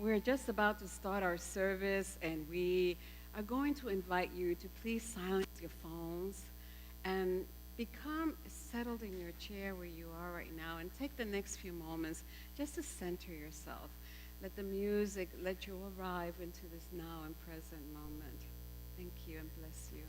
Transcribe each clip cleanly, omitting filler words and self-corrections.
We're just about to start our service, and we are going to invite you to please silence your phones and become settled in your chair where you are right now and take the next few moments just to center yourself. Let the music let you arrive into this now and present moment. Thank you and bless you.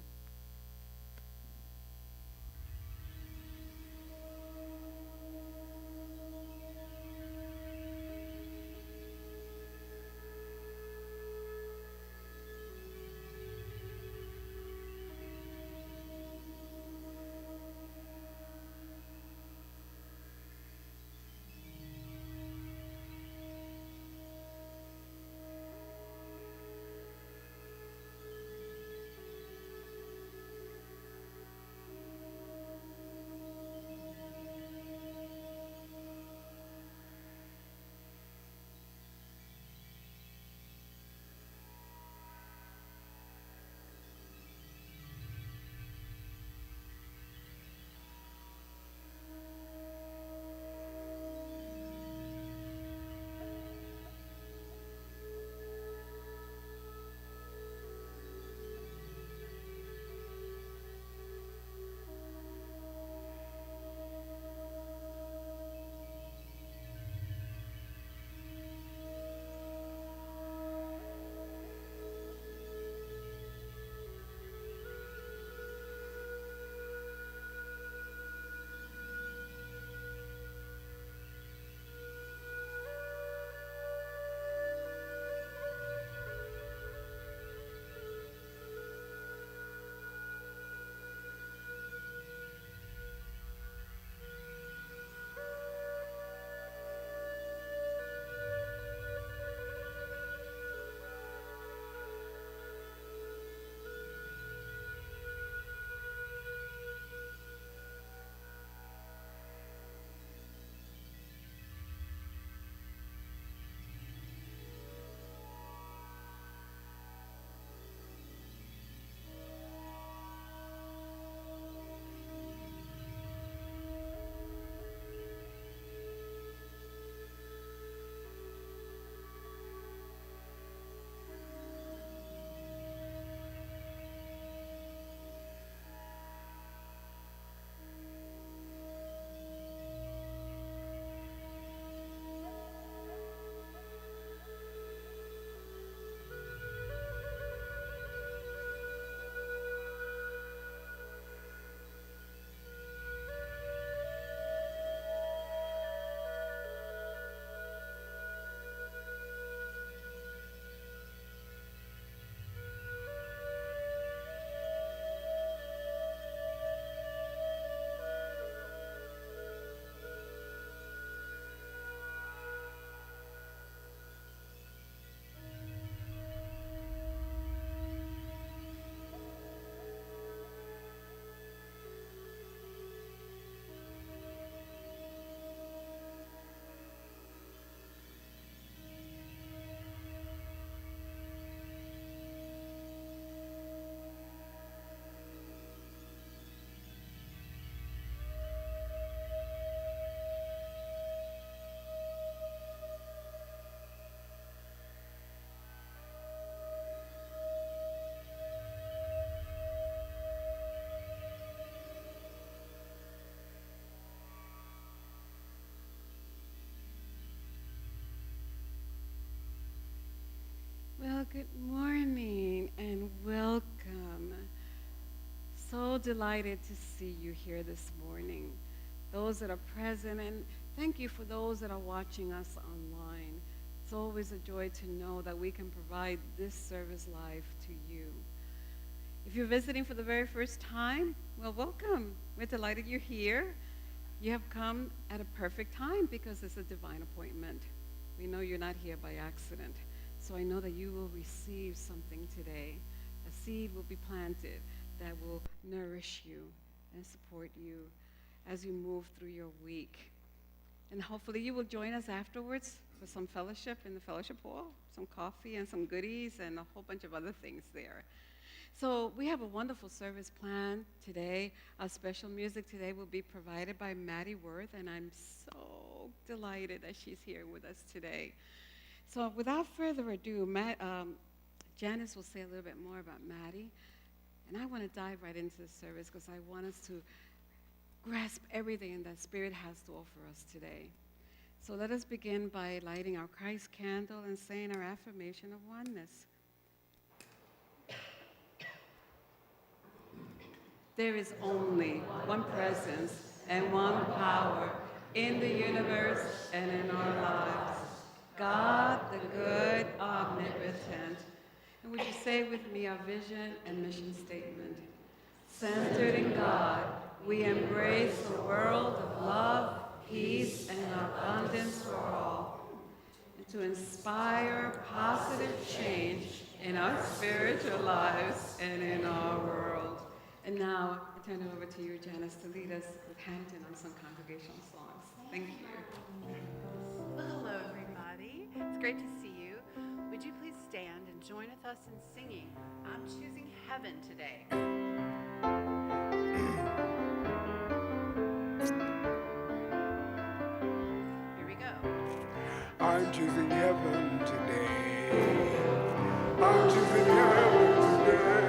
Well, good morning and welcome. So delighted to see you here this morning. Those that are present, and thank you for those that are watching us online. It's always a joy to know that we can provide this service live to you. If you're visiting for the very first time, well, welcome. We're delighted you're here. You have come at a perfect time because it's a divine appointment. We know you're not here by accident. So I know that you will receive something today. A seed will be planted that will nourish you and support you as you move through your week. And hopefully you will join us afterwards for some fellowship in the fellowship hall, some coffee and some goodies and a whole bunch of other things there. So we have a wonderful service planned today. Our special music today will be provided by Maddie Worth, and I'm so delighted that she's here with us today. So without further ado, Janice will say a little bit more about Maddie. And I want to dive right into the service because I want us to grasp everything that Spirit has to offer us today. So let us begin by lighting our Christ candle and saying our affirmation of oneness. There is only one presence and one power in the universe and in our lives. God, the good, omnipotent. And would you say with me our vision and mission statement? Centered in God, we embrace a world of love, peace, and abundance for all, and to inspire positive change in our spiritual lives and in our world. And now, I turn it over to you, Janice, to lead us with Hampton on some congregational songs. Thank you. Well, hello, everybody. It's great to see you. Would you please stand and join with us in singing, I'm Choosing Heaven Today. Here we go. I'm choosing heaven today. I'm choosing heaven today.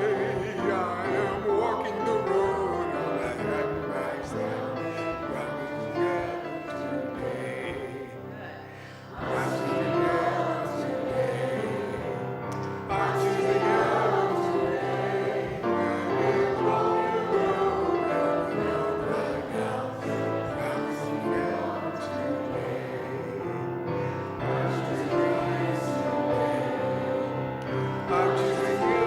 I am walking the road of life myself. I'm choosing heaven today. I'm choosing heaven today. I'm choosing heaven today. I'm walking the road of life myself. I'm choosing heaven today. I'm choosing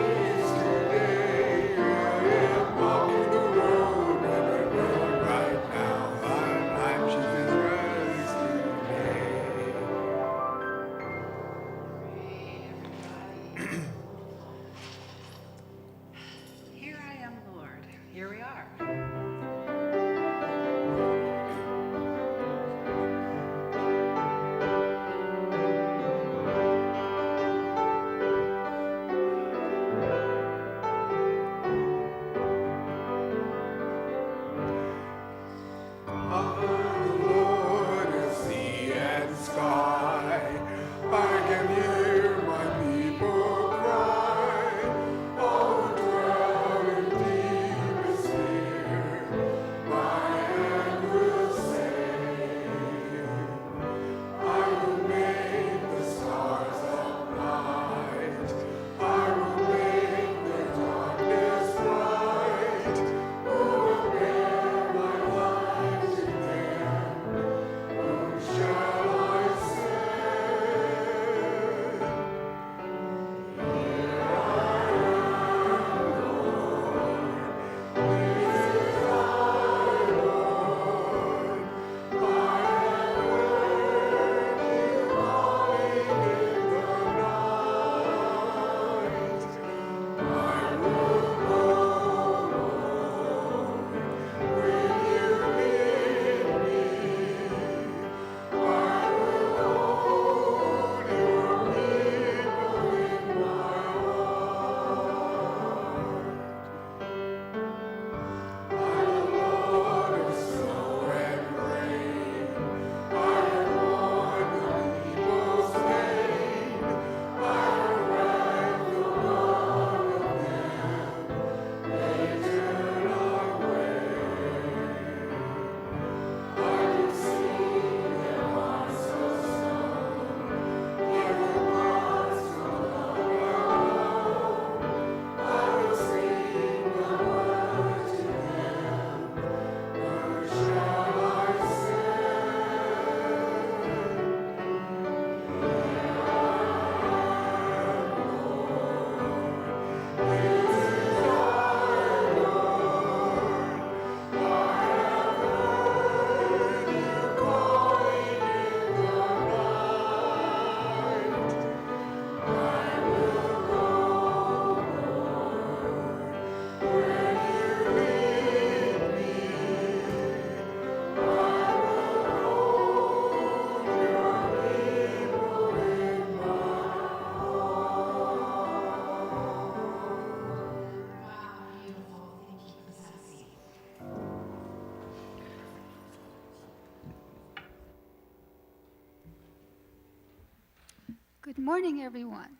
Good morning, everyone.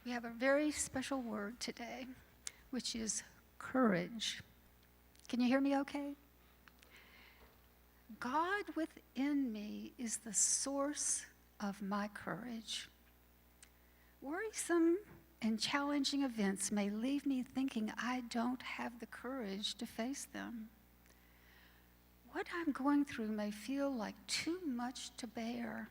We have a very special word today, which is courage. Can you hear me okay? God within me is the source of my courage. Worrisome and challenging events may leave me thinking I don't have the courage to face them. What I'm going through may feel like too much to bear.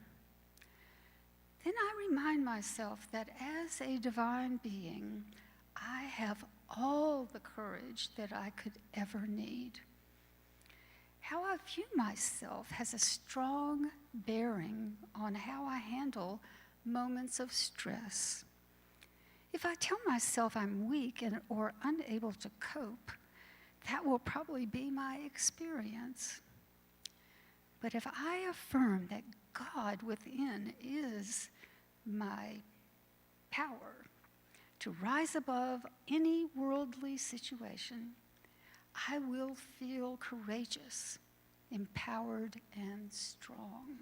Then I remind myself that as a divine being, I have all the courage that I could ever need. How I view myself has a strong bearing on how I handle moments of stress. If I tell myself I'm weak or unable to cope, that will probably be my experience. But if I affirm that God within is my power to rise above any worldly situation, I will feel courageous, empowered, and strong.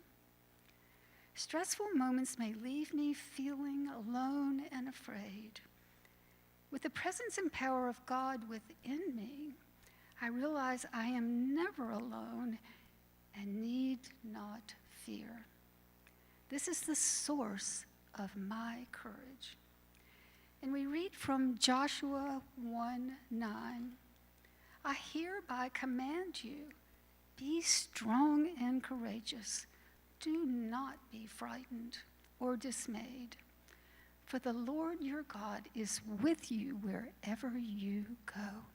Stressful moments may leave me feeling alone and afraid. With the presence and power of God within me, I realize I am never alone and need not fear. This is the source of my courage. And we read from Joshua 1:9. I hereby command you, be strong and courageous. Do not be frightened or dismayed, for the Lord your God is with you wherever you go.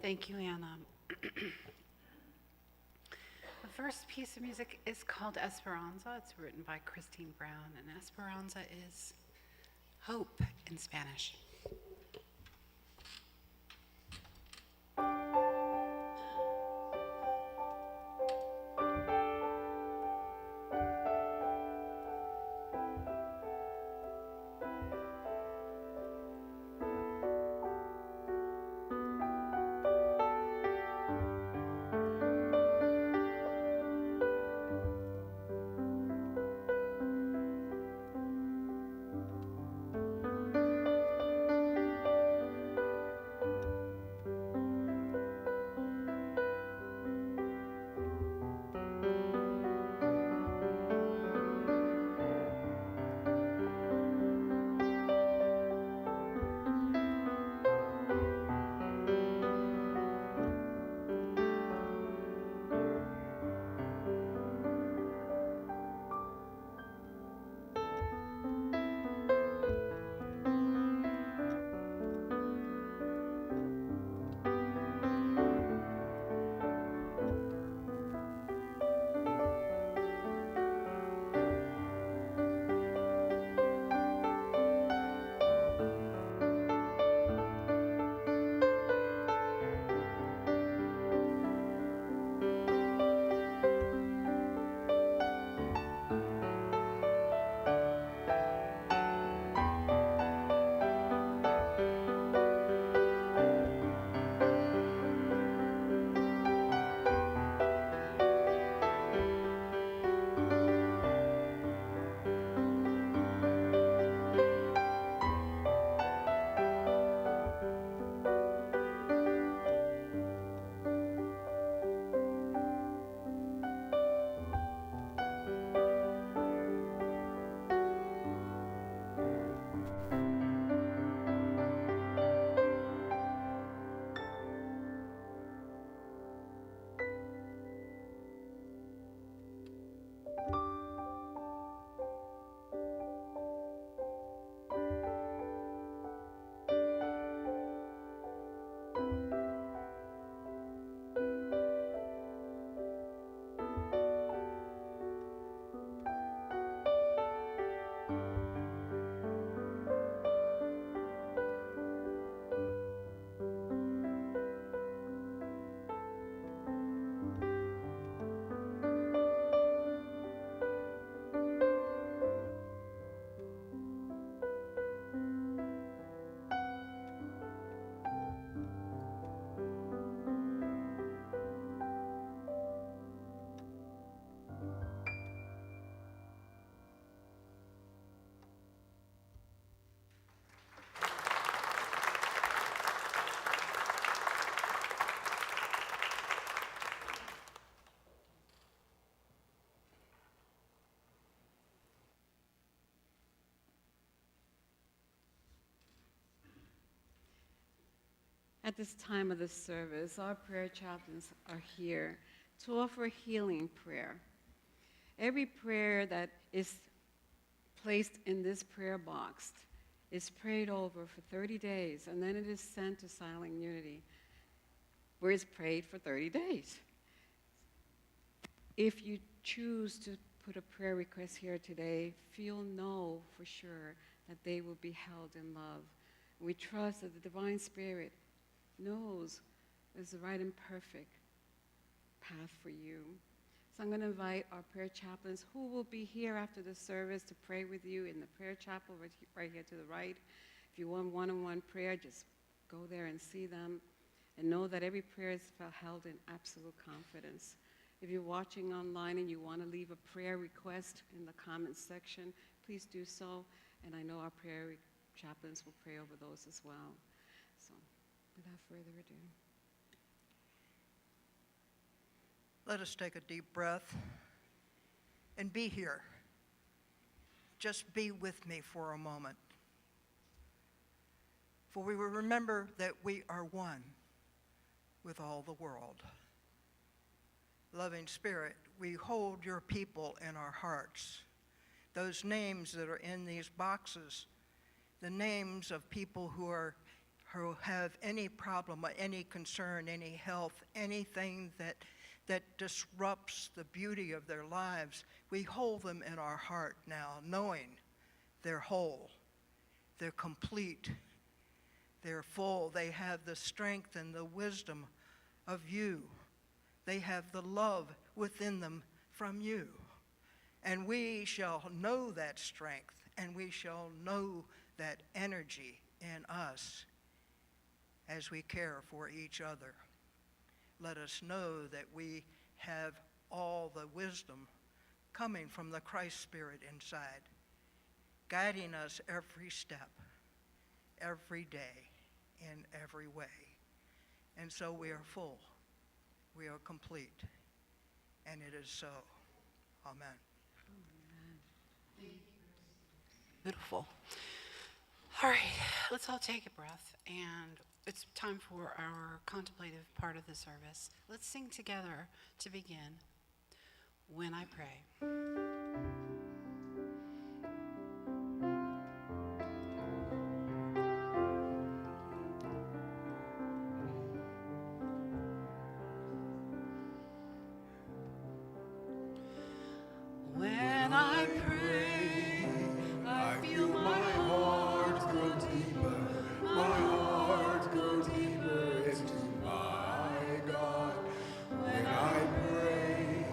Thank you, Anna. The first piece of music is called Esperanza. It's written by Christine Brown, and Esperanza is hope in Spanish. At this time of the service, our prayer chaplains are here to offer healing prayer. Every prayer that is placed in this prayer box is prayed over for 30 days, and then it is sent to Silent Unity, where it's prayed for 30 days. If you choose to put a prayer request here today, know for sure that they will be held in love. We trust that the Divine Spirit knows is the right and perfect path for you. So I'm going to invite our prayer chaplains who will be here after the service to pray with you in the prayer chapel right here to the right. If you want one-on-one prayer, just go there and see them and know that every prayer is held in absolute confidence. If you're watching online and you want to leave a prayer request in the comments section, please do so. And I know our prayer chaplains will pray over those as well. So without further ado. Let us take a deep breath and be here. Just be with me for a moment. For we will remember that we are one with all the world. Loving Spirit, we hold your people in our hearts. Those names that are in these boxes, the names of people who have any problem, any concern, any health, anything that disrupts the beauty of their lives, we hold them in our heart now, knowing they're whole, they're complete, they're full, they have the strength and the wisdom of you. They have the love within them from you. And we shall know that strength, and we shall know that energy in us as we care for each other. Let us know that we have all the wisdom coming from the Christ Spirit inside, guiding us every step, every day, in every way. And so we are full, we are complete, and it is so. Amen. Beautiful. All right, let's all take a breath, and it's time for our contemplative part of the service. Let's sing together to begin. When I Pray. When I pray, I feel my heart grow deeper. My heart grow deeper into my God. When I pray,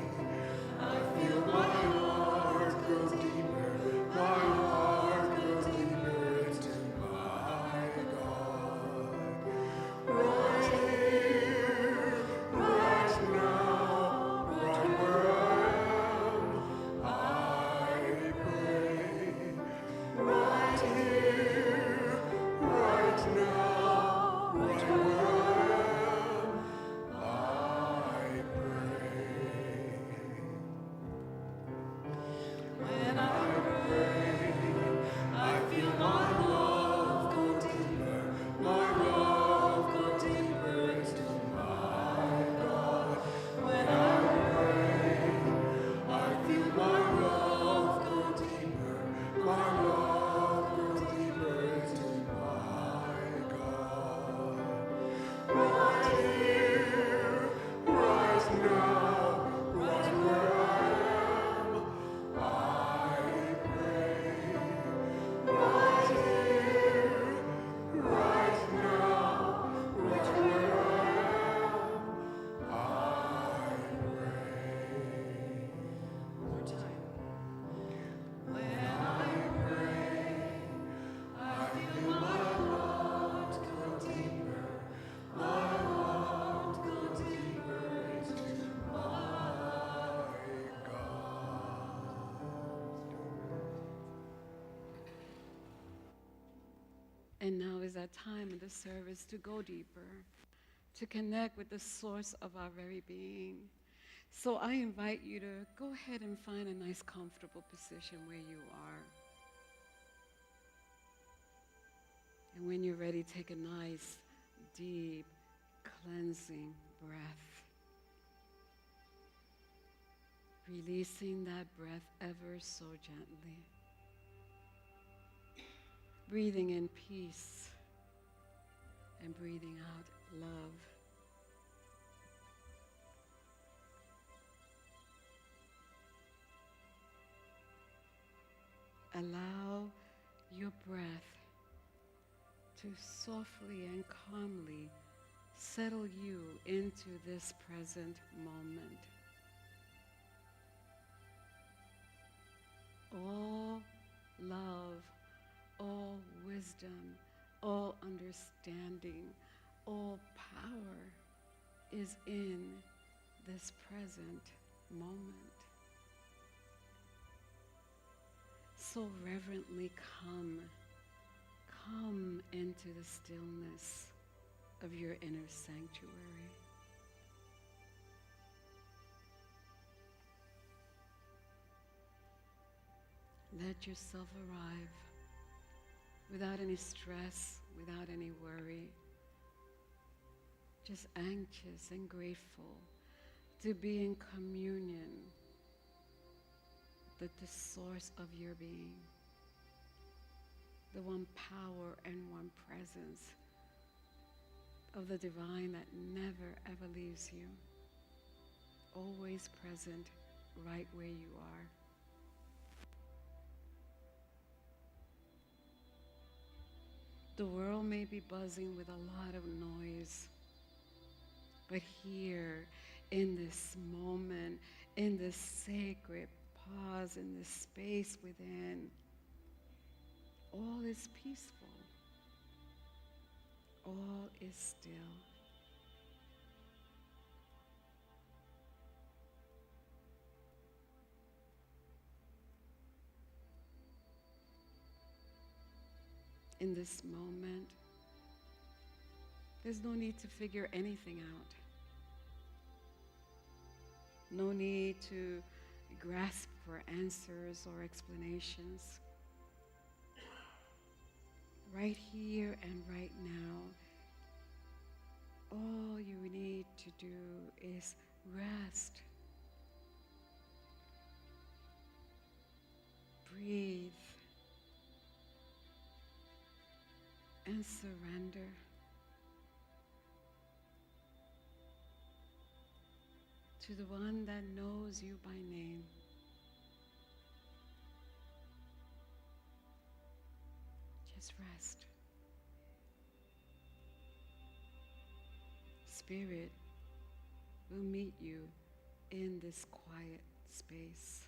I feel my heart grow deeper. My heart grows deeper into my God. Right here, right now, right where I pray. Right here, right now, right where I pray. When I pray, I feel my love go deeper, my love go deeper into my God. When I pray, I feel my love go deeper, my love go deeper into my God. Right here, right now, right where I pray. Right here, right now, right where I pray. One more time. When I pray, I feel my heart go deeper, my heart go deeper into my God. And now is that time in the service to go deeper, to connect with the source of our very being. So I invite you to go ahead and find a nice, comfortable position where you are. And when you're ready, take a nice, deep, cleansing breath. Releasing that breath ever so gently. Breathing in peace and breathing out love. Allow your breath to softly and calmly settle you into this present moment. All love, all wisdom, all understanding, all power is in this present moment. So reverently come into the stillness of your inner sanctuary. Let yourself arrive without any stress, without any worry, just anxious and grateful to be in communion with the source of your being, the one power and one presence of the divine that never ever leaves you, always present right where you are. The world may be buzzing with a lot of noise, but here, in this moment, in this sacred pause, in this space within, all is peaceful. All is still. In this moment, there's no need to figure anything out. No need to grasp for answers or explanations. Right here and right now, all you need to do is rest. Breathe. And surrender. To the one that knows you by name. Just rest. Spirit will meet you in this quiet space.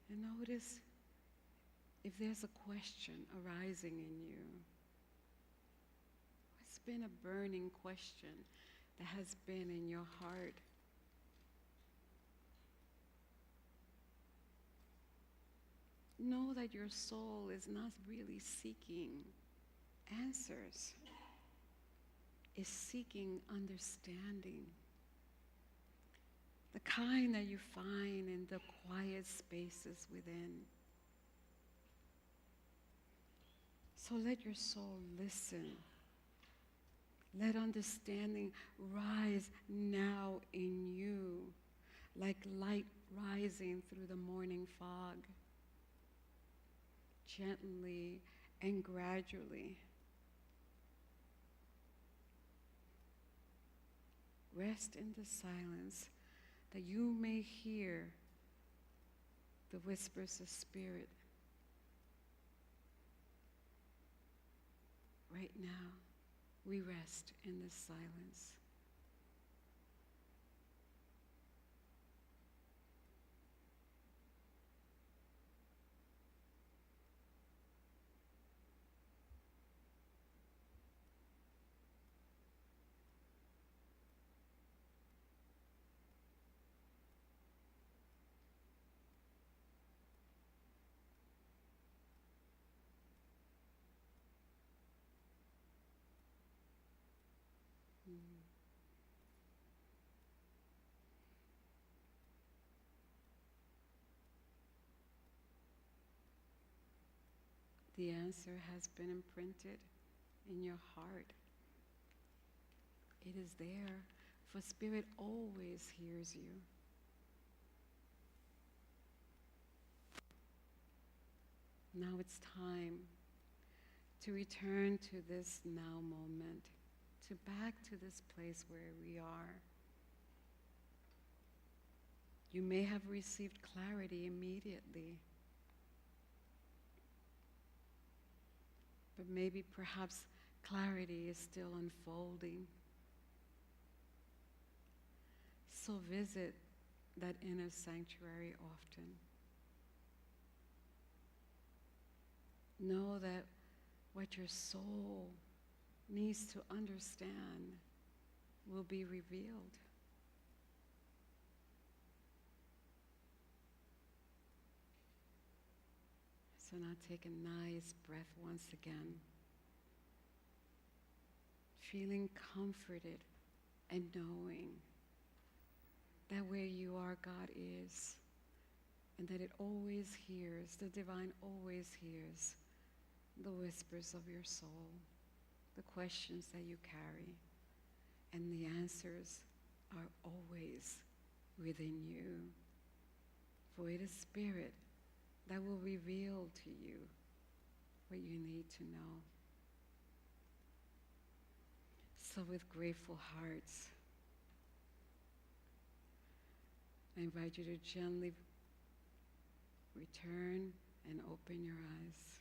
And notice if there's a question arising in you. What's been a burning question that has been in your heart? Know that your soul is not really seeking answers. It's seeking understanding. The kind that you find in the quiet spaces within. So let your soul listen. Let understanding rise now in you, like light rising through the morning fog, gently and gradually. Rest in the silence that you may hear the whispers of spirit. Right now, we rest in this silence. the answer has been imprinted in your heart. It is there, for Spirit always hears you. Now it's time to return to this now moment, to back to this place where we are. You may have received clarity immediately, but maybe perhaps clarity is still unfolding. So visit that inner sanctuary often. Know that what your soul needs to understand will be revealed. So now take a nice breath once again, feeling comforted and knowing that where you are, God is, and that it always hears, the divine always hears the whispers of your soul, the questions that you carry, and the answers are always within you. For it is Spirit that will reveal to you what you need to know. So with grateful hearts, I invite you to gently return and open your eyes.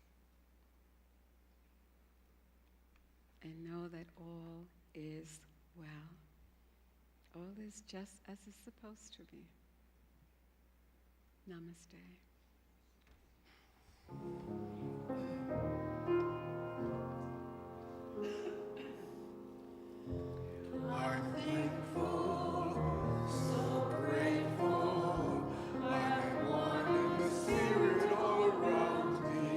And know that all is well. All is just as it's supposed to be. Namaste. I'm thankful, so grateful. I'm one in the Spirit all around me.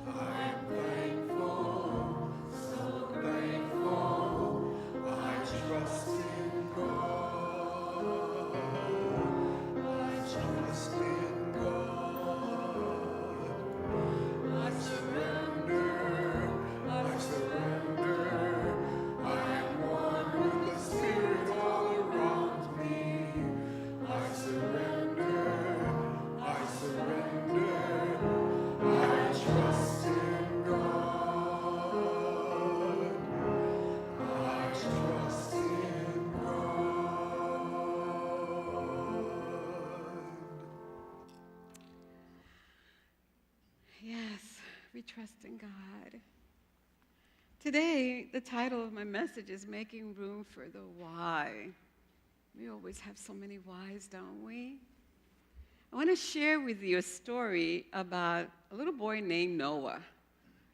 I'm thankful, so grateful. I trust in God. I trust in God. I surrender. I surrender. I am one with the Spirit all around me. I surrender. I surrender. I trust in God. I trust in God. Yes, we trust in God. Today, the title of my message is Making Room for the Why. We always have so many whys, don't we? I want to share with you a story about a little boy named Noah.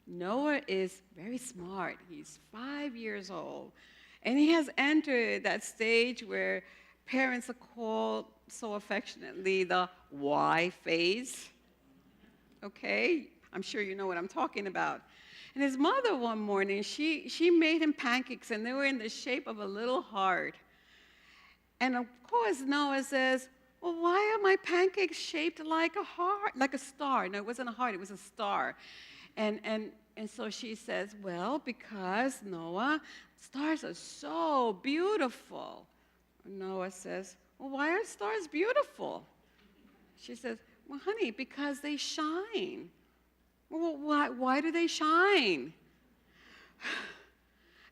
Noah is very smart. He's 5 years old. And he has entered that stage where parents are called so affectionately the why phase. Okay? I'm sure you know what I'm talking about. And his mother one morning, she made him pancakes, and they were in the shape of a little heart. And of course, Noah says, well, why are my pancakes shaped like a heart, like a star? No, it wasn't a heart, it was a star. And so she says, well, because, Noah, stars are so beautiful. Noah says, well, why are stars beautiful? She says, well, honey, because they shine. Well, why do they shine?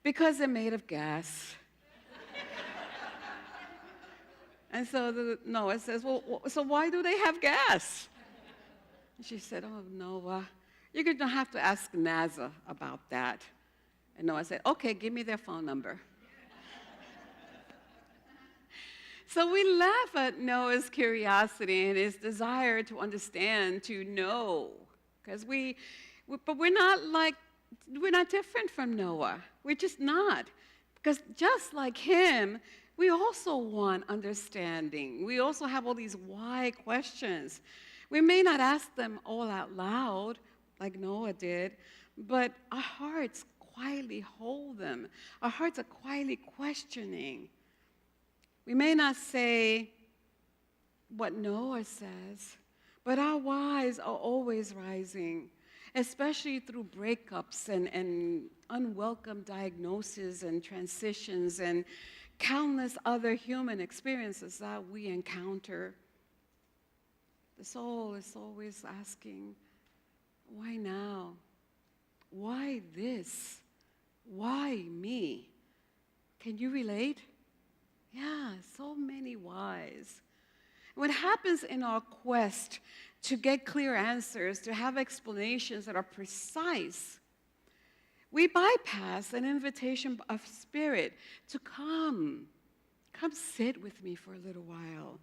Because they're made of gas. And so Noah says, well, so why do they have gas? And she said, oh, Noah, you're going to have to ask NASA about that. And Noah said, okay, give me their phone number. So we laugh at Noah's curiosity and his desire to understand, to know. Because but we're not different from Noah. We're just not. Because just like him, we also want understanding. We also have all these why questions. We may not ask them all out loud, like Noah did, but our hearts quietly hold them. Our hearts are quietly questioning. We may not say what Noah says, but our whys are always rising. especially through breakups and unwelcome diagnoses and transitions and countless other human experiences that we encounter. The soul is always asking, why now? Why this? Why me? Can you relate? Yeah, so many whys. What happens in our quest to get clear answers, to have explanations that are precise, we bypass an invitation of spirit to come sit with me for a little while.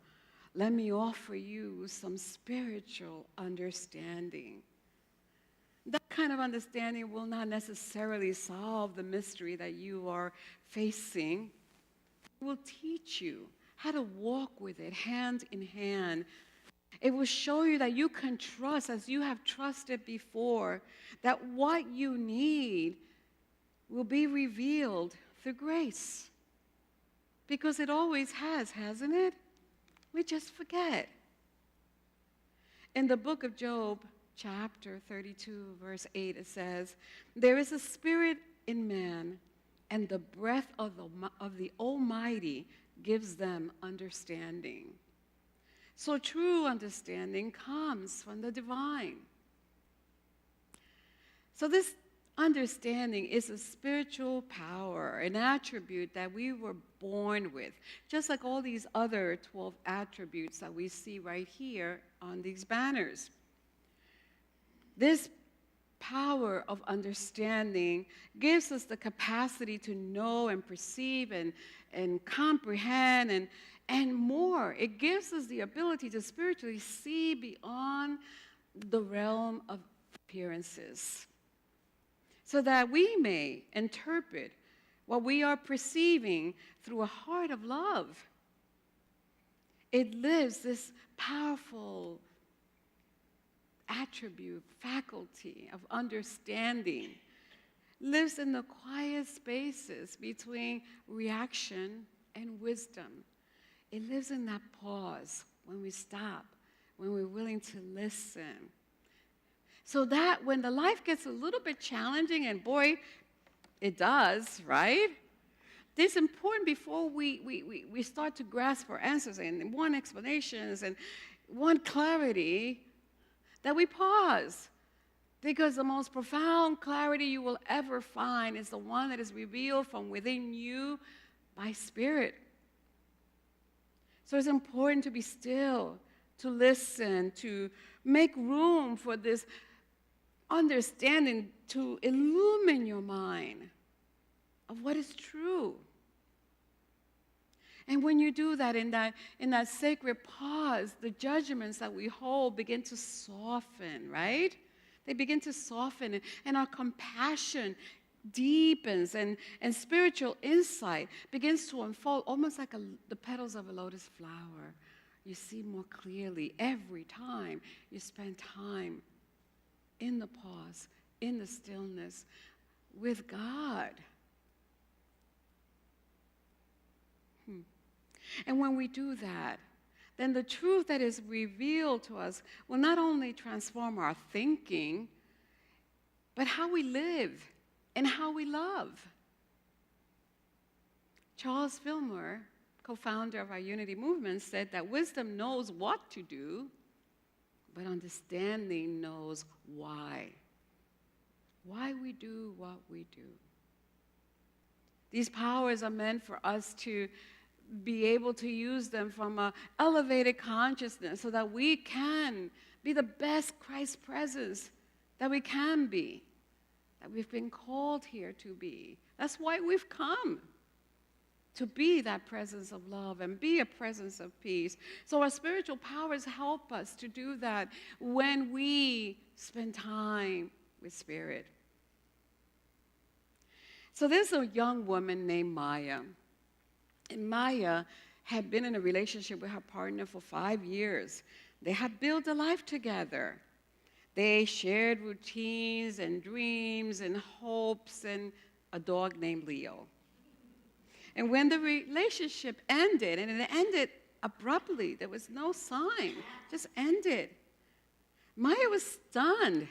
Let me offer you some spiritual understanding. That kind of understanding will not necessarily solve the mystery that you are facing. It will teach you how to walk with it hand in hand. It will show you that you can trust, as you have trusted before, that what you need will be revealed through grace. Because it always has, hasn't it? We just forget. In the book of Job, chapter 32, verse 8, it says, "There is a spirit in man, and the breath of the Almighty gives them understanding." So true understanding comes from the divine. So this understanding is a spiritual power, an attribute that we were born with, just like all these other 12 attributes that we see right here on these banners. This power of understanding gives us the capacity to know and perceive and comprehend and more. It gives us the ability to spiritually see beyond the realm of appearances, so that we may interpret what we are perceiving through a heart of love. It lives, this powerful attribute, faculty of understanding, lives in the quiet spaces between reaction and wisdom. It lives in that pause when we stop, when we're willing to listen. So that when the life gets a little bit challenging, and boy, it does, right? It's important before we start to grasp for answers and want explanations and want clarity, that we pause. Because the most profound clarity you will ever find is the one that is revealed from within you by Spirit. So it's important to be still, to listen, to make room for this understanding to illumine your mind of what is true. And when you do that in that sacred pause, the judgments that we hold begin to soften, right? They begin to soften, and our compassion deepens, and spiritual insight begins to unfold almost like the petals of a lotus flower. You see more clearly every time you spend time in the pause, in the stillness with God. And when we do that, then the truth that is revealed to us will not only transform our thinking, but how we live and how we love. Charles Fillmore, co-founder of our Unity movement, said that wisdom knows what to do, but understanding knows why. Why we do what we do. These powers are meant for us to be able to use them from an elevated consciousness so that we can be the best Christ presence that we can be, that we've been called here to be. That's why we've come, to be that presence of love and be a presence of peace. So our spiritual powers help us to do that when we spend time with Spirit. So there's a young woman named Maya. And Maya had been in a relationship with her partner for 5 years. They had built a life together. They shared routines and dreams and hopes and a dog named Leo. And when the relationship ended, and it ended abruptly, there was no sign, just ended, Maya was stunned.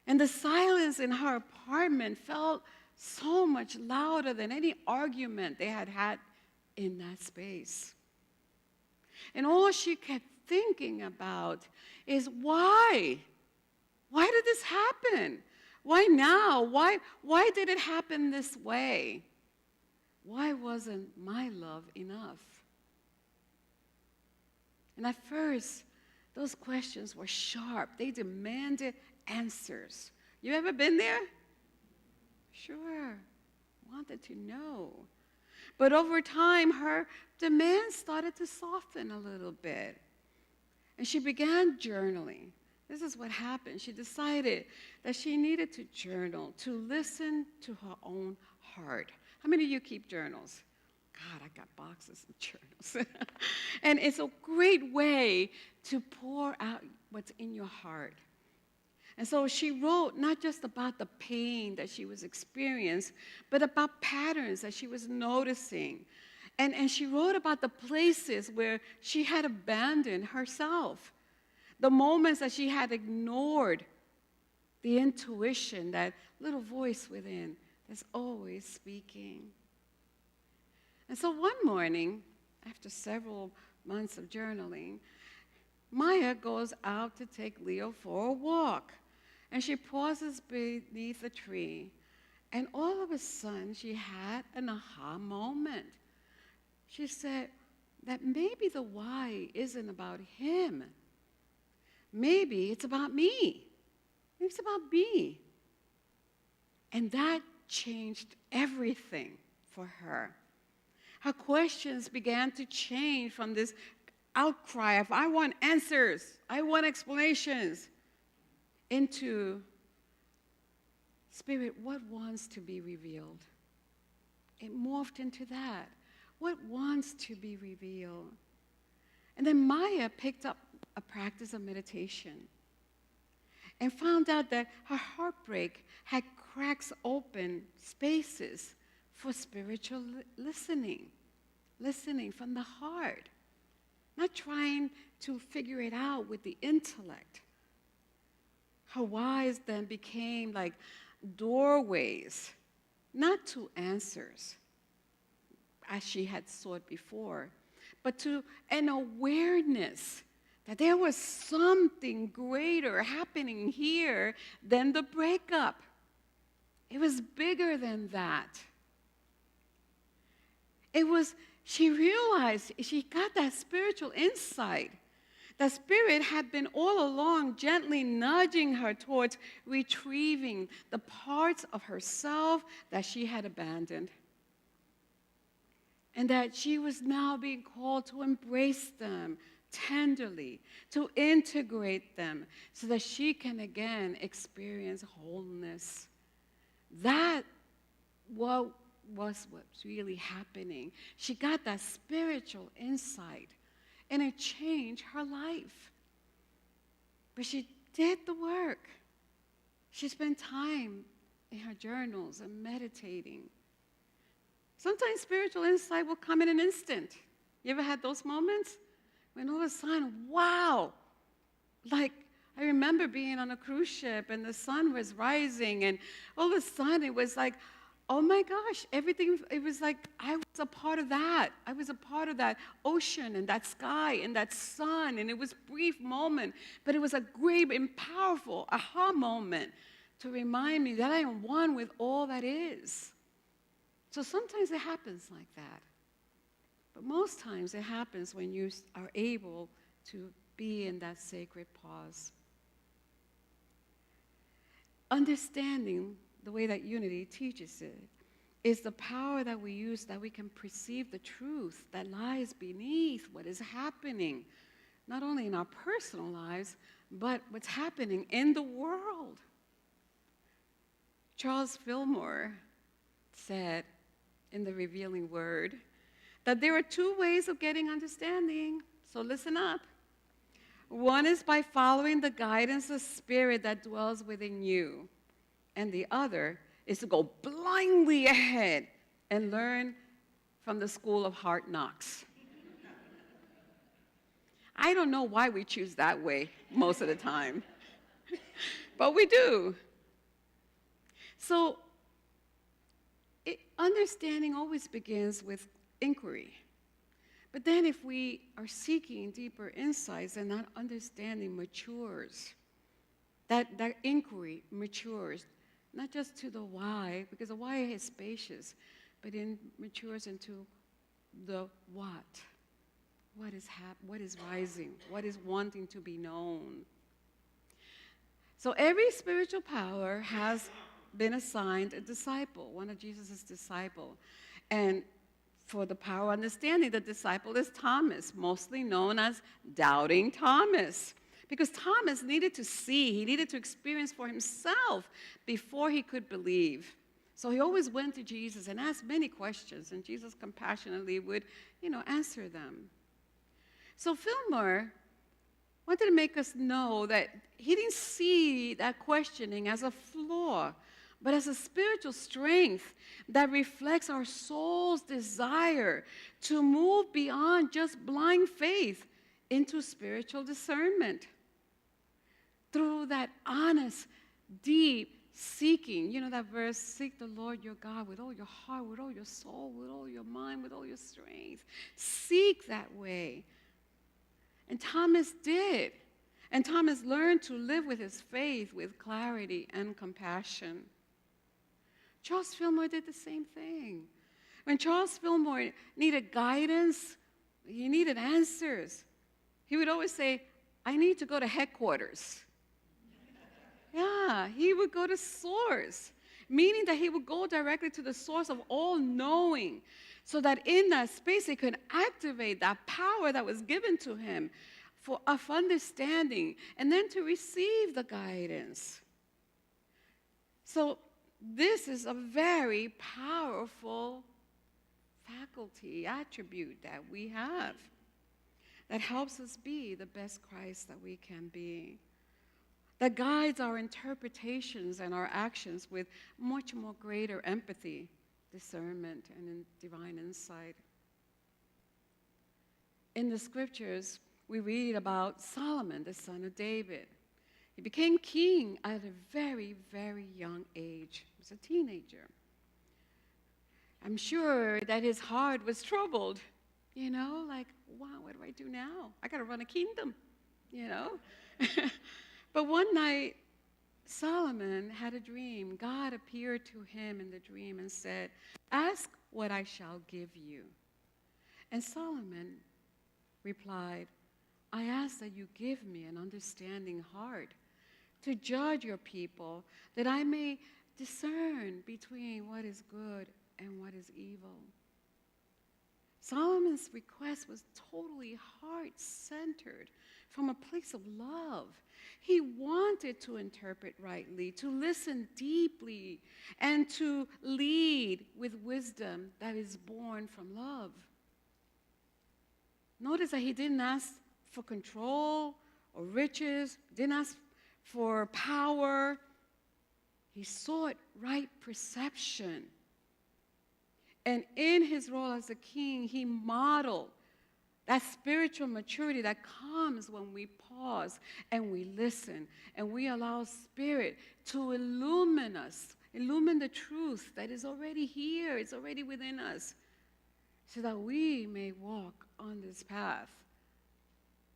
And the silence in her apartment felt so much louder than any argument they had had in that space. And all she kept thinking about is why? Why did this happen? Why now? Why did it happen this way? Why wasn't my love enough? And at first, those questions were sharp. They demanded answers. You ever been there? Sure. Wanted to know. But over time, her demands started to soften a little bit. And she began journaling. This is what happened. She decided that she needed to journal, to listen to her own heart. How many of you keep journals? God, I got boxes of journals. And it's a great way to pour out what's in your heart. And so she wrote not just about the pain that she was experiencing, but about patterns that she was noticing. And she wrote about the places where she had abandoned herself, the moments that she had ignored the intuition, that little voice within that's always speaking. And so one morning, after several months of journaling, Maya goes out to take Leo for a walk. And she pauses beneath a tree. And all of a sudden, she had an aha moment. She said that maybe the why isn't about him. Maybe it's about me. Maybe it's about me. And that changed everything for her. Her questions began to change from this outcry of, I want answers, I want explanations, into, Spirit, what wants to be revealed? It morphed into that. What wants to be revealed? And then Maya picked up a practice of meditation and found out that her heartbreak had cracks open spaces for spiritual listening from the heart, not trying to figure it out with the intellect. Her whys then became like doorways, not to answers, as she had sought before, but to an awareness that there was something greater happening here than the breakup. It was bigger than that. She realized, she got that spiritual insight. The Spirit had been all along gently nudging her towards retrieving the parts of herself that she had abandoned. And that she was now being called to embrace them tenderly, to integrate them so that she can again experience wholeness. That was what's really happening. She got that spiritual insight, and it changed her life. But she did the work. She spent time in her journals and meditating. Sometimes spiritual insight will come in an instant. You ever had those moments? When all of a sudden, wow! Like, I remember being on a cruise ship and the sun was rising, and all of a sudden it was like, oh my gosh, everything, it was like I was a part of that. I was a part of that ocean and that sky and that sun, and it was a brief moment, but it was a great and powerful aha moment to remind me that I am one with all that is. So sometimes it happens like that. But most times it happens when you are able to be in that sacred pause. Understanding the way that Unity teaches it is the power that we use, that we can perceive the truth that lies beneath what is happening, not only in our personal lives, but what's happening in the world. Charles Fillmore said in The Revealing Word that there are two ways of getting understanding, so listen up. One is by following the guidance of Spirit that dwells within you. And the other is to go blindly ahead and learn from the school of hard knocks. I don't know why we choose that way most of the time, but we do. So understanding always begins with inquiry. But then if we are seeking deeper insights, and that understanding matures, that inquiry matures, not just to the why, because the why is spacious, but it matures into the what. What is rising? What is wanting to be known? So every spiritual power has been assigned a disciple, one of Jesus' disciples. And for the power of understanding, the disciple is Thomas, mostly known as Doubting Thomas. Because Thomas needed to see, he needed to experience for himself before he could believe. So he always went to Jesus and asked many questions, and Jesus compassionately would, answer them. So Fillmore wanted to make us know that he didn't see that questioning as a flaw, but as a spiritual strength that reflects our soul's desire to move beyond just blind faith into spiritual discernment. Through that honest, deep seeking, that verse, seek the Lord your God with all your heart, with all your soul, with all your mind, with all your strength. Seek that way. And Thomas did. And Thomas learned to live with his faith with clarity and compassion. Charles Fillmore did the same thing. When Charles Fillmore needed guidance, he needed answers, he would always say, I need to go to headquarters. Yeah, he would go to source, meaning that he would go directly to the source of all knowing, so that in that space he could activate that power that was given to him of understanding, and then to receive the guidance. So this is a very powerful faculty, attribute that we have that helps us be the best Christ that we can be, that guides our interpretations and our actions with much more greater empathy, discernment, and divine insight. In the scriptures, we read about Solomon, the son of David. He became king at a very, very young age. He was a teenager. I'm sure that his heart was troubled, like, wow, what do I do now? I got to run a kingdom, But one night, Solomon had a dream. God appeared to him in the dream and said, ask what I shall give you. And Solomon replied, I ask that you give me an understanding heart to judge your people, that I may discern between what is good and what is evil. Solomon's request was totally heart-centered from a place of love. He wanted to interpret rightly, to listen deeply, and to lead with wisdom that is born from love. Notice that he didn't ask for control or riches, didn't ask for power. He sought right perception. And in his role as a king, he modeled that spiritual maturity that comes when we pause and we listen and we allow Spirit to illumine us, illumine the truth that is already here, it's already within us, so that we may walk on this path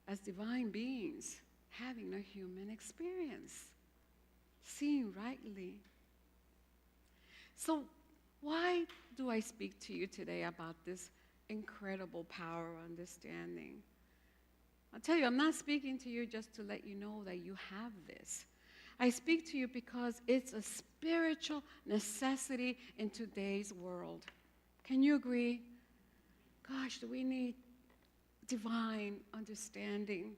as divine beings, having a human experience, seeing rightly. So why do I speak to you today about this incredible power of understanding? I'll tell you, I'm not speaking to you just to let you know that you have this. I speak to you because it's a spiritual necessity in today's world. Can you agree? Gosh, do we need divine understanding?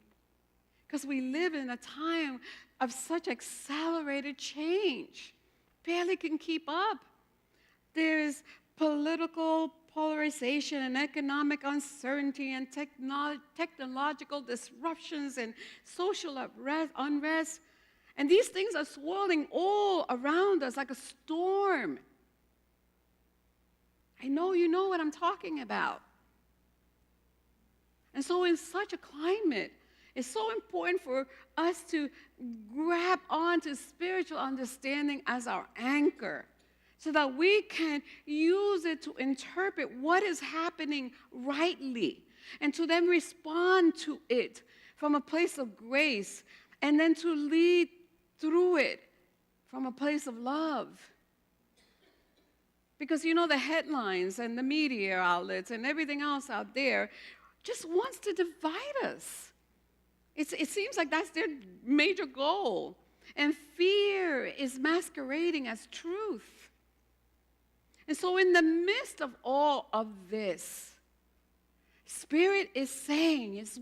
Because we live in a time of such accelerated change. Barely can keep up. There's political polarization and economic uncertainty and technological disruptions and social unrest. And these things are swirling all around us like a storm. I know you know what I'm talking about. And so in such a climate, it's so important for us to grab on to spiritual understanding as our anchor so that we can use it to interpret what is happening rightly and to then respond to it from a place of grace and then to lead through it from a place of love. Because you know the headlines and the media outlets and everything else out there just wants to divide us. It seems like that's their major goal. And fear is masquerading as truth. And so in the midst of all of this, Spirit is saying, it's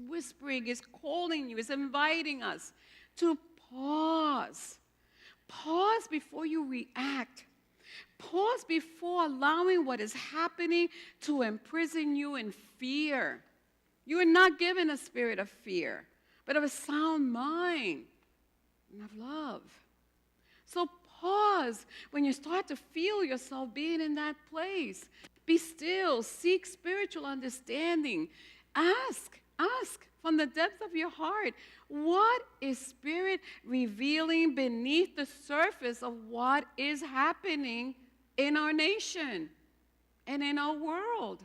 whispering, it's calling you, it's inviting us to pause. Pause before you react. Pause before allowing what is happening to imprison you in fear. You are not given a spirit of fear, but of a sound mind and of love. So pause when you start to feel yourself being in that place. Be still. Seek spiritual understanding. Ask from the depth of your heart, what is Spirit revealing beneath the surface of what is happening in our nation and in our world?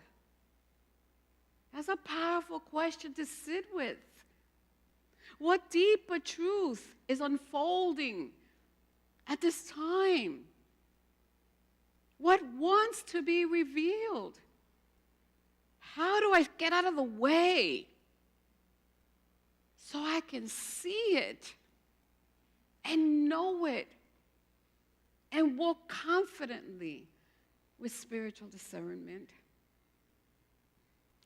That's a powerful question to sit with. What deeper truth is unfolding at this time? What wants to be revealed? How do I get out of the way so I can see it and know it and walk confidently with spiritual discernment?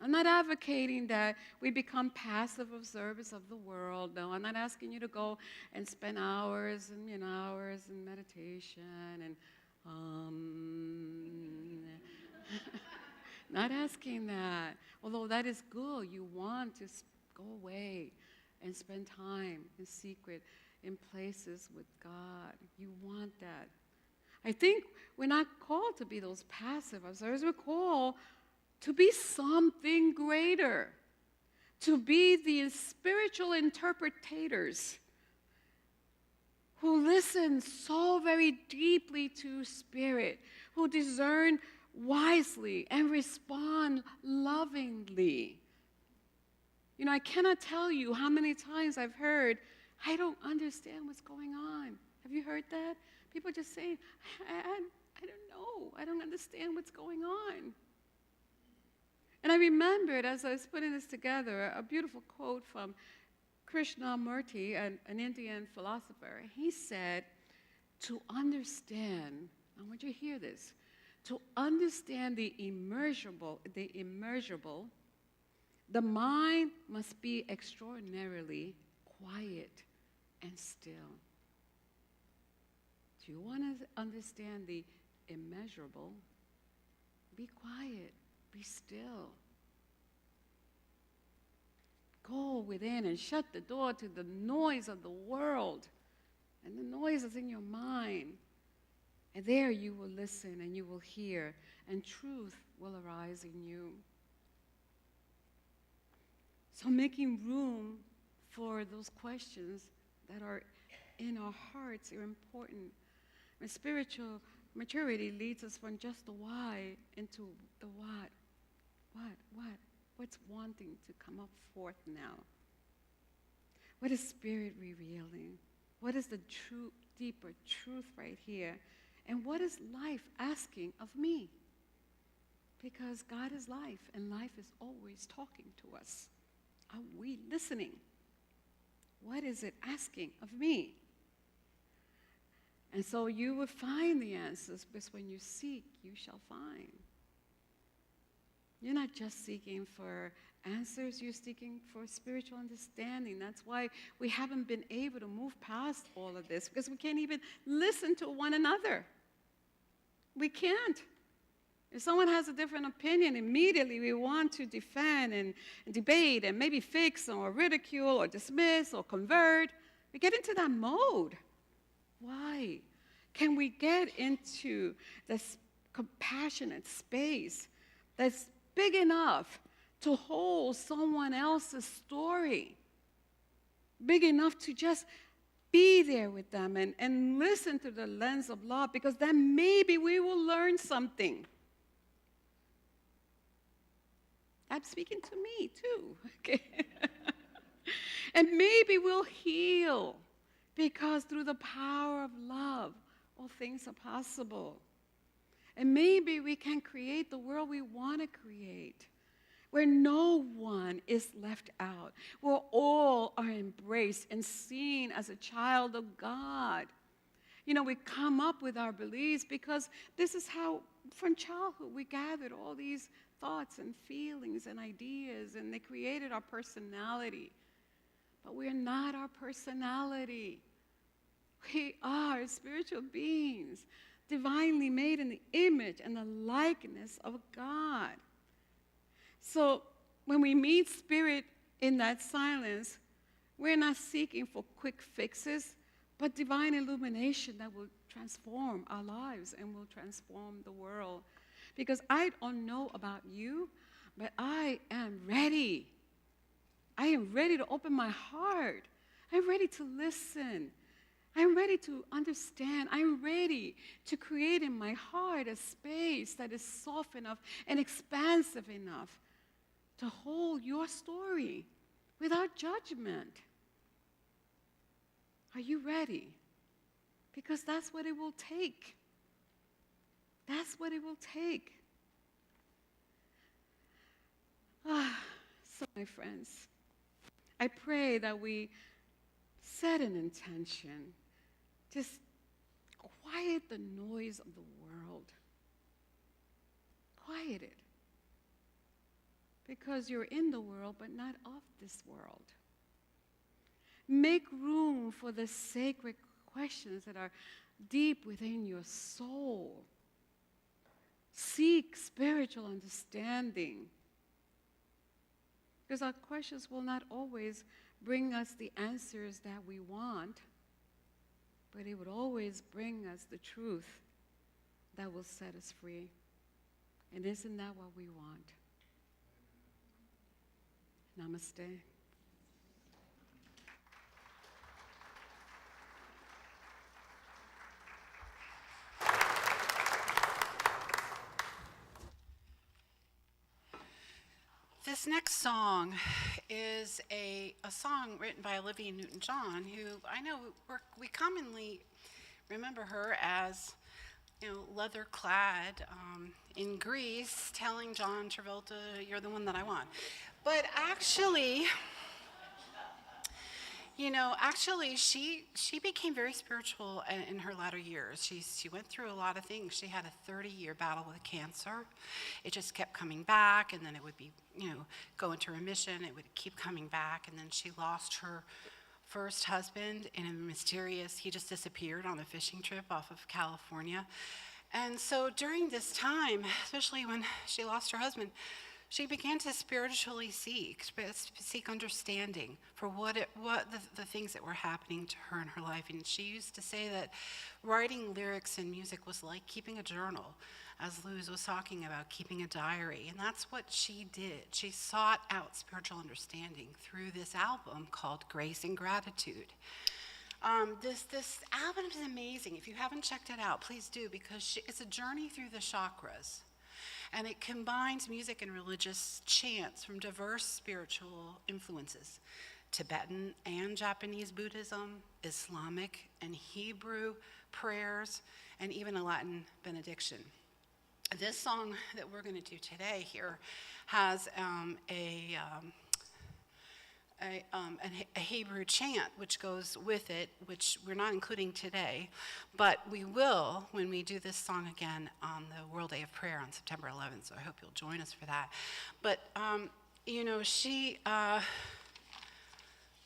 I'm not advocating that we become passive observers of the world. No, I'm not asking you to go and spend hours and hours in meditation and not asking that. Although that is good. You want to go away and spend time in secret in places with God. You want that. I think we're not called to be those passive observers. We're called to be something greater, to be the spiritual interpreters who listen so very deeply to Spirit, who discern wisely and respond lovingly. You know, I cannot tell you how many times I've heard, I don't understand what's going on. Have you heard that? People just saying, I don't know. I don't understand what's going on. And I remembered, as I was putting this together, a beautiful quote from Krishnamurti, an Indian philosopher. He said, to understand, I want you to hear this, to understand the immeasurable, the mind must be extraordinarily quiet and still. Do you want to understand the immeasurable? Be quiet. Be still. Go within and shut the door to the noise of the world and the noises in your mind. And there you will listen and you will hear, and truth will arise in you. So making room for those questions that are in our hearts are important. And spiritual maturity leads us from just the why into the what. What's wanting to come up forth now? What is Spirit revealing? What is the true, deeper truth right here? And what is life asking of me? Because God is life, and life is always talking to us. Are we listening? What is it asking of me? And so you will find the answers, because when you seek, you shall find. You're not just seeking for answers, you're seeking for spiritual understanding. That's why we haven't been able to move past all of this, because we can't even listen to one another. We can't. If someone has a different opinion, immediately we want to defend and debate and maybe fix or ridicule or dismiss or convert. We get into that mode. Why? Can we get into this compassionate space that's big enough to hold someone else's story? Big enough to just be there with them and listen through the lens of love, because then maybe we will learn something. I'm speaking to me too, okay? And maybe we'll heal, because through the power of love, all things are possible. And maybe we can create the world we want to create, where no one is left out, where all are embraced and seen as a child of God. You know, we come up with our beliefs because this is how, from childhood, we gathered all these thoughts and feelings and ideas, and they created our personality. But we're not our personality. We are spiritual beings, divinely made in the image and the likeness of God. So when we meet Spirit in that silence, we're not seeking for quick fixes, but divine illumination that will transform our lives and will transform the world. Because I don't know about you, but I am ready. I am ready to open my heart. I'm ready to listen. I'm ready to understand. I'm ready to create in my heart a space that is soft enough and expansive enough to hold your story without judgment. Are you ready? Because that's what it will take. That's what it will take. So, my friends, I pray that we set an intention. Just quiet the noise of the world. Quiet it. Because you're in the world, but not of this world. Make room for the sacred questions that are deep within your soul. Seek spiritual understanding. Because our questions will not always bring us the answers that we want, but it would always bring us the truth that will set us free. And isn't that what we want? Namaste. This next song is a song written by Olivia Newton-John, who I know we commonly remember her as, leather-clad in Greece, telling John Travolta, "You're the one that I want." But actually, she became very spiritual in her latter years. She went through a lot of things. She had a 30-year battle with cancer. It just kept coming back, and then it would be, go into remission. It would keep coming back, and then she lost her first husband in a mysterious, he just disappeared on a fishing trip off of California. And so during this time, especially when she lost her husband, she began to spiritually seek understanding for what the things that were happening to her in her life. And she used to say that writing lyrics and music was like keeping a journal, as Luz was talking about, keeping a diary. And that's what she did. She sought out spiritual understanding through this album called Grace and Gratitude. This album is amazing. If you haven't checked it out, please do, because it's a journey through the chakras. And it combines music and religious chants from diverse spiritual influences: Tibetan and Japanese Buddhism, Islamic and Hebrew prayers, and even a Latin benediction. This song that we're going to do today here has a Hebrew chant which goes with it, which we're not including today, but we will when we do this song again on the World Day of Prayer on September 11th, so I hope you'll join us for that. But,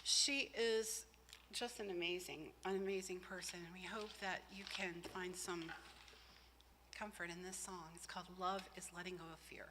she is just an amazing person, and we hope that you can find some comfort in this song. It's called Love is Letting Go of Fear.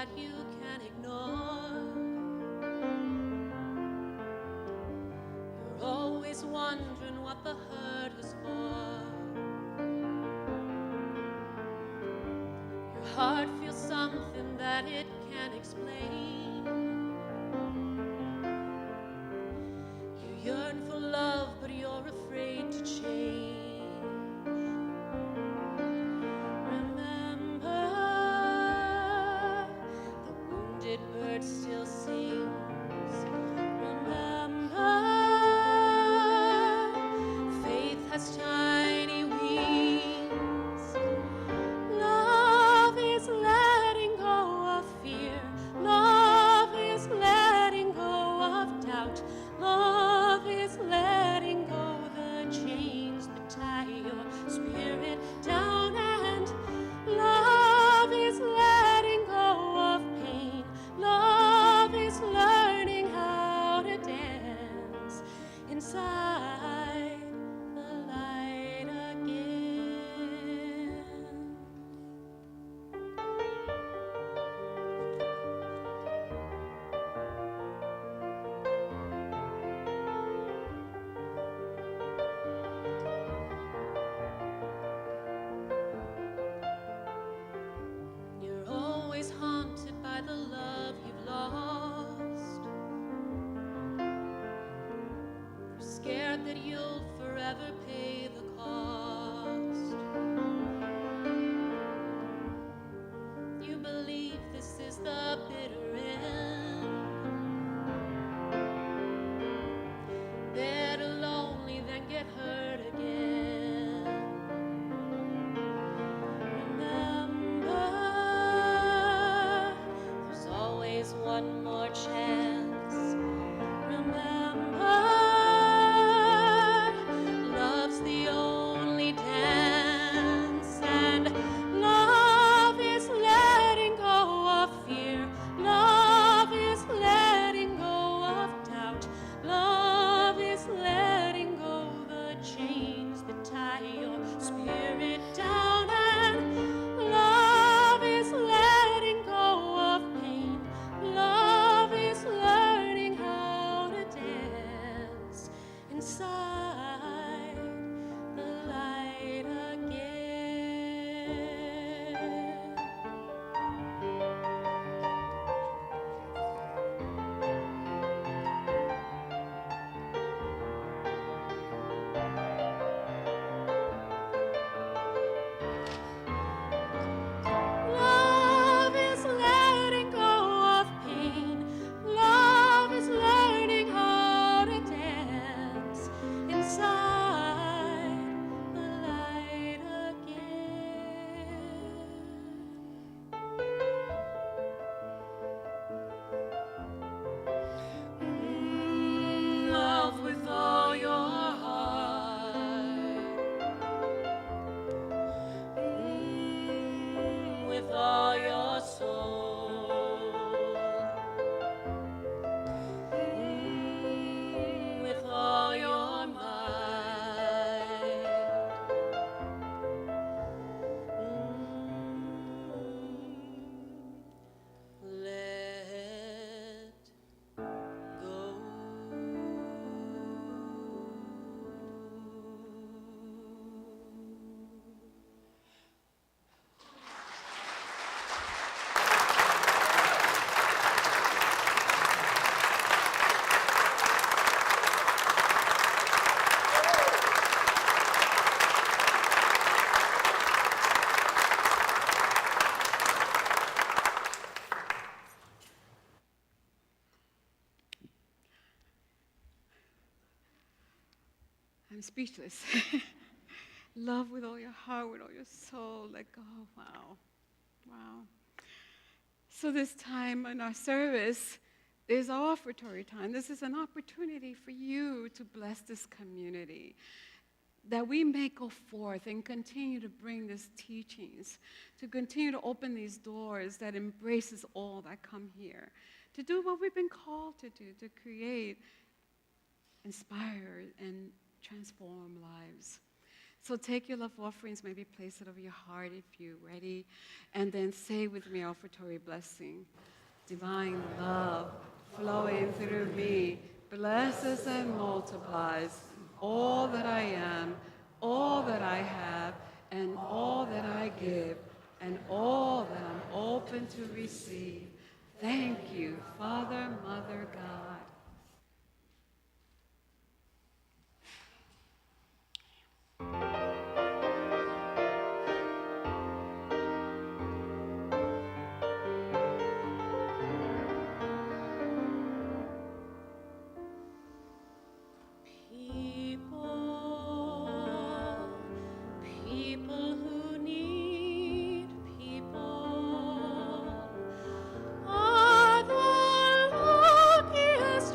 that you can ignore. You're always wondering what the hurt is for. Your heart feels something that it can't explain. You yearn for love, but you're afraid to change. Remember, the wounded bird still sings. Remember, faith has tiny wings. Love is letting go of fear. Love is letting go of doubt. Love is letting go the chains that tie your spirit down. And love is letting go of pain. Love is learning how to dance inside the light again. You're always haunted by the love you've lost. You're scared that you'll forever pay the cost. You believe this is the bitter end. Better lonely than get hurt again. Remember, there's always one more chance. Remember, love's the only dance. And love is letting go of fear. Love is letting go of doubt. Love is letting go the chains that tie your spirit down. And love is letting go of pain. Love is learning how to dance inside the light again. Love is letting go of pain. Love is learning how to dance inside the light again. Love with all your heart. With all your soul. With all your might. Let go. I'm speechless. Love with all your heart, with all your soul. Let go. Wow. Wow. So this time in our service is our offertory time. This is an opportunity for you to bless this community, that we may go forth and continue to bring these teachings, to continue to open these doors that embraces all that come here, to do what we've been called to do, to create, inspire, and transform lives. So take your love offerings, maybe place it over your heart if you're ready, and then say with me our offertory blessing. Divine love flowing through me blesses and multiplies all that I am, all that I have, and all that I give, and all that I'm open to receive. Thank you, Father, Mother, God. People who need people are the luckiest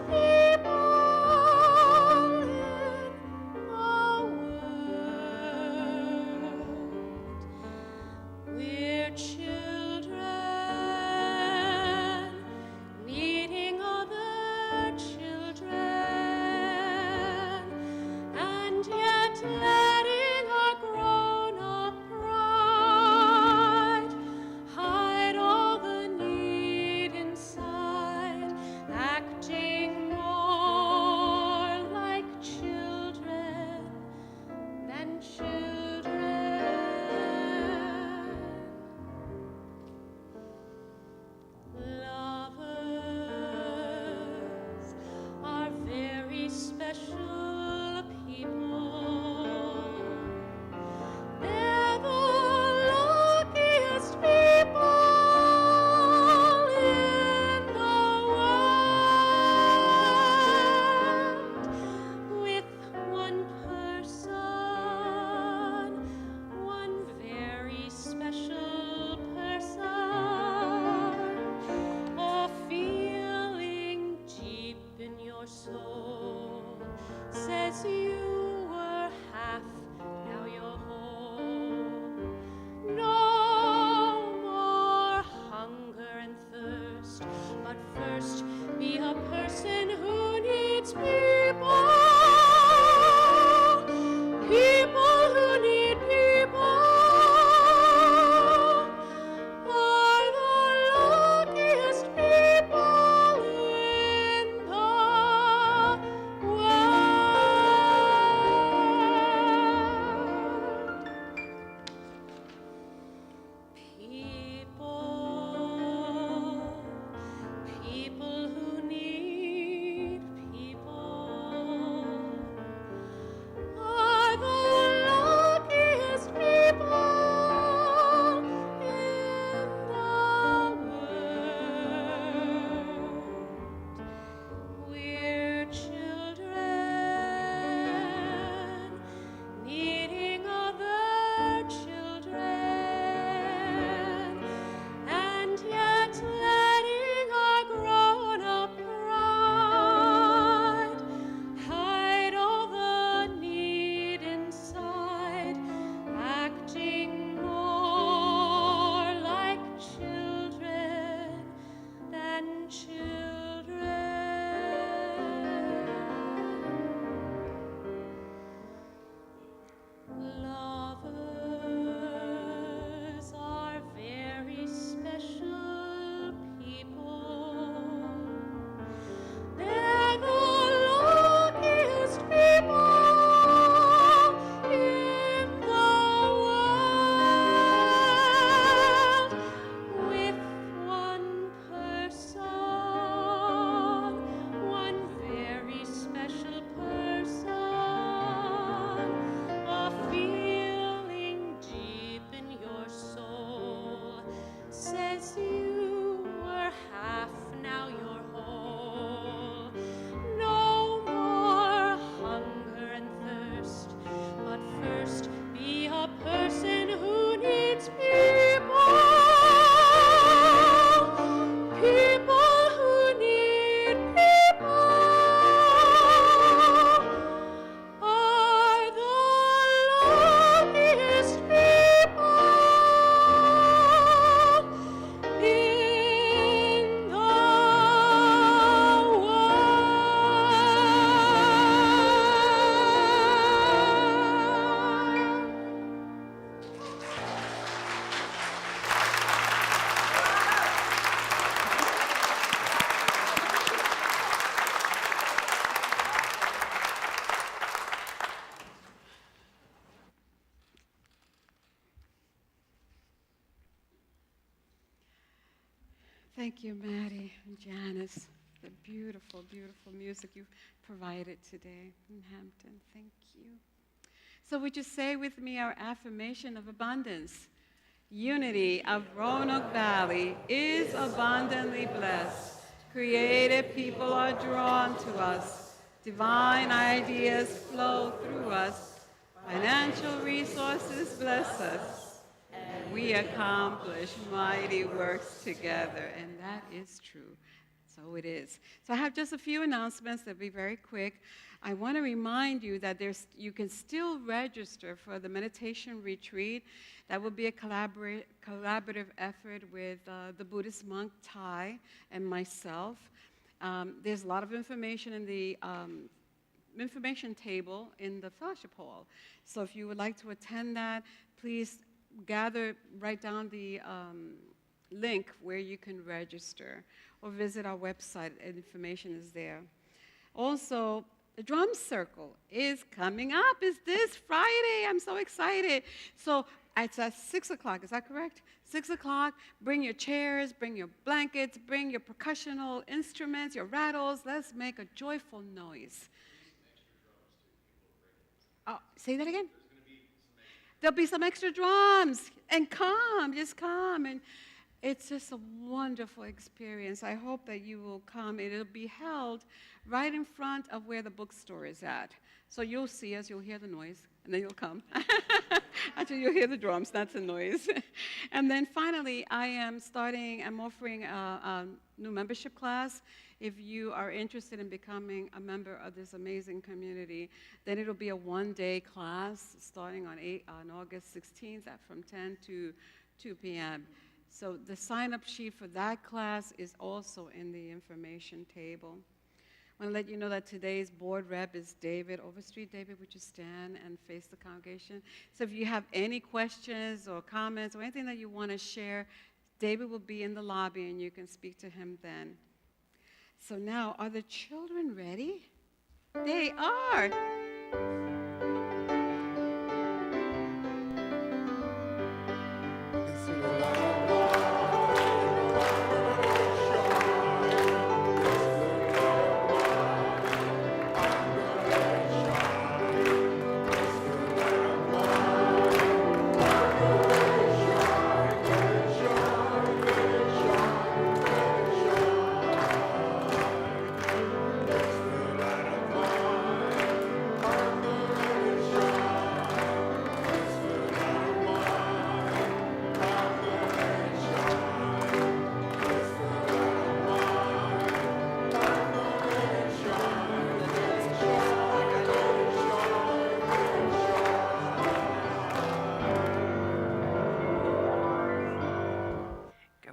Thank you, Maddie and Janice. The beautiful, beautiful music you've provided today in Hampton. Thank you. So would you say with me our affirmation of abundance? Unity of Roanoke Valley is abundantly blessed. Creative people are drawn to us. Divine ideas flow through us. Financial resources bless us. And we accomplish mighty works together. And that is true. So it is. So I have just a few announcements that'll be very quick. I want to remind you that you can still register for the meditation retreat. That will be a collaborative effort with the Buddhist monk Tai and myself. There's a lot of information in the information table in the fellowship hall. So if you would like to attend that, please write down the link where you can register, or visit our website. Information is there. Also, the drum circle is coming up. It's this Friday. I'm so excited. So it's at 6 o'clock. Is that correct? 6 o'clock. Bring your chairs, bring your blankets, bring your percussional instruments, your rattles. Let's make a joyful noise. Oh, say that again? There'll be some extra drums. And just come. And it's just a wonderful experience. I hope that you will come. It'll be held right in front of where the bookstore is at. So you'll see us, you'll hear the noise, and then you'll come. Actually, you'll hear the drums, that's the noise. And then finally, I'm offering a new membership class. If you are interested in becoming a member of this amazing community, then it'll be a one-day class starting on August 16th from 10 to 2 p.m. So the sign-up sheet for that class is also in the information table. I want to let you know that today's board rep is David Overstreet. David, would you stand and face the congregation? So if you have any questions or comments or anything that you want to share, David will be in the lobby and you can speak to him then. So now, are the children ready? They are.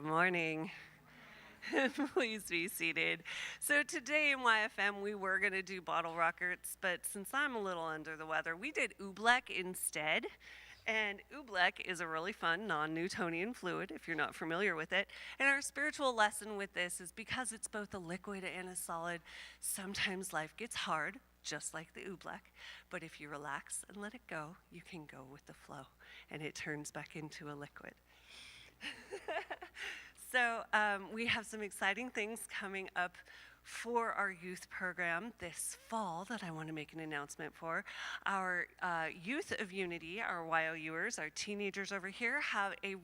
Morning. Please be seated. So today in YFM we were going to do bottle rockets, but since I'm a little under the weather, we did oobleck instead. And oobleck is a really fun non-Newtonian fluid, if you're not familiar with it. And our spiritual lesson with this is because it's both a liquid and a solid, sometimes life gets hard, just like the oobleck. But if you relax and let it go, you can go with the flow, and it turns back into a liquid. So we have some exciting things coming up for our youth program this fall that I want to make an announcement for. Our Youth of Unity, our YOUers, our teenagers over here, have a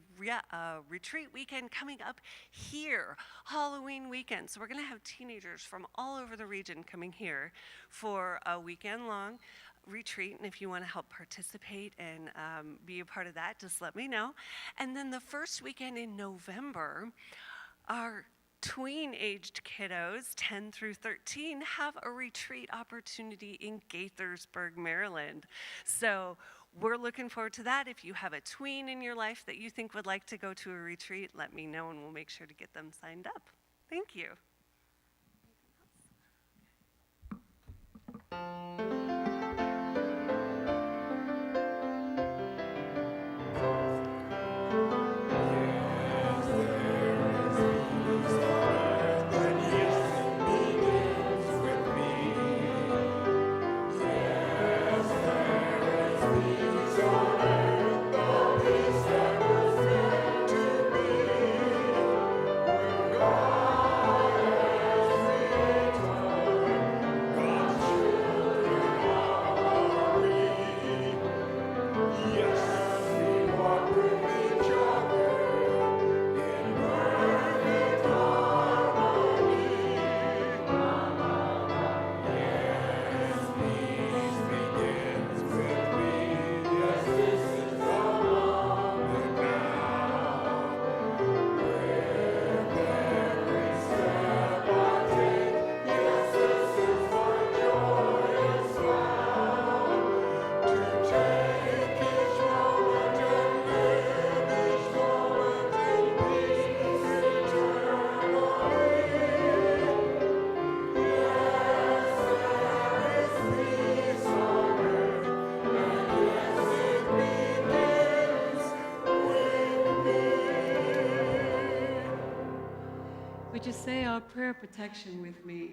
retreat weekend coming up here, Halloween weekend. So we're going to have teenagers from all over the region coming here for a weekend-long retreat, and if you want to help participate and be a part of that, just let me know. And then the first weekend in November, our tween-aged kiddos, 10 through 13, have a retreat opportunity in Gaithersburg, Maryland. So we're looking forward to that. If you have a tween in your life that you think would like to go to a retreat, let me know and we'll make sure to get them signed up. Thank you. God Would you say our prayer protection with me?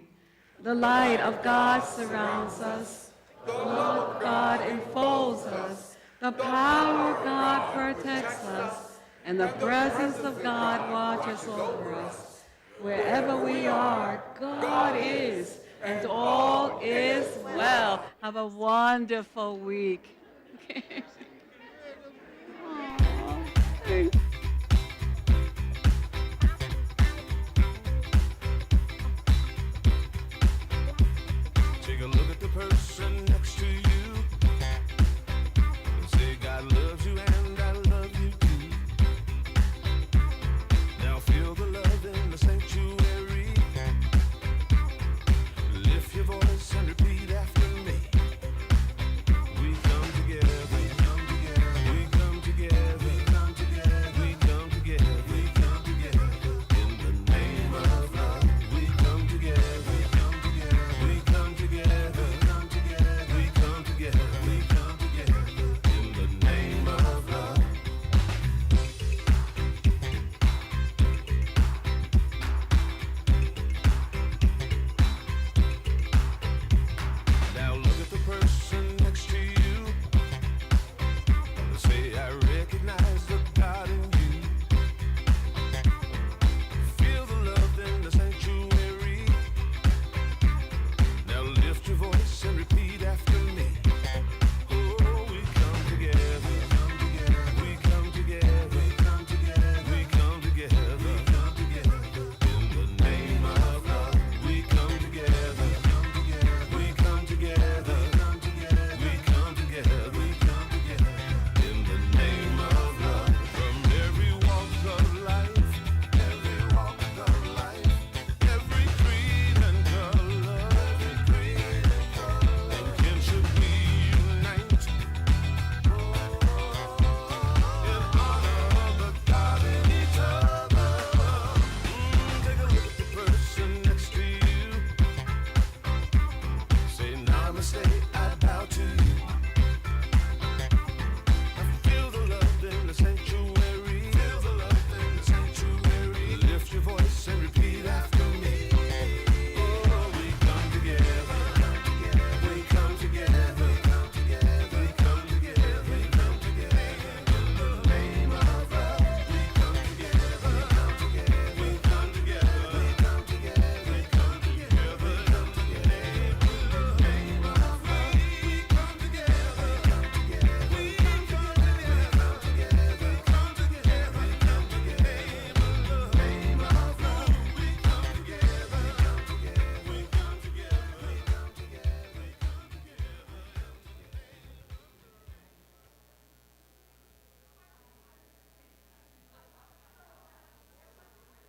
The light of God surrounds us. The love of God enfolds us. The power of God protects us. And the presence of God watches over us. Wherever we are, God is, and all is well. Have a wonderful week.